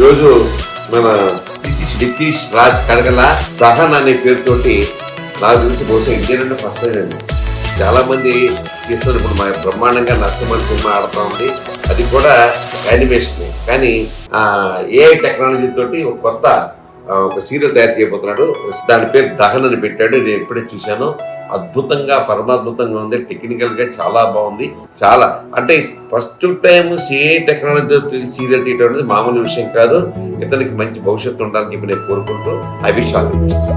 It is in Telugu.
ఈరోజు మన నితీష్ రాజ్ కడగల దహన్ అనే పేరుతోటి నాకు తెలిసి బహుశా ఇండియన్ అంటే ఫస్ట్ టైం అండి. చాలా మంది తీస్తున్నారు. ఇప్పుడు మా బ్రహ్మాండంగా నరసింహ సినిమా ఆడుతూ ఉంది, అది కూడా యానిమేషన్. కానీ ఏఐ టెక్నాలజీ తోటి ఒక కొత్త ఒక సీరియల్ తయారు చేయబోతున్నాడు. దాని పేరు దహన్ అని పెట్టాడు. నేను ఎప్పుడే చూశాను, అద్భుతంగా పరమాద్భుతంగా ఉంది. టెక్నికల్ గా చాలా బాగుంది. చాలా అంటే first time AI technology serial తీయడం అనేది మామూలు విషయం కాదు. ఇతనికి మంచి భవిష్యత్తు ఉండాలని చెప్పి నేను కోరుకుంటూ I wish all the best.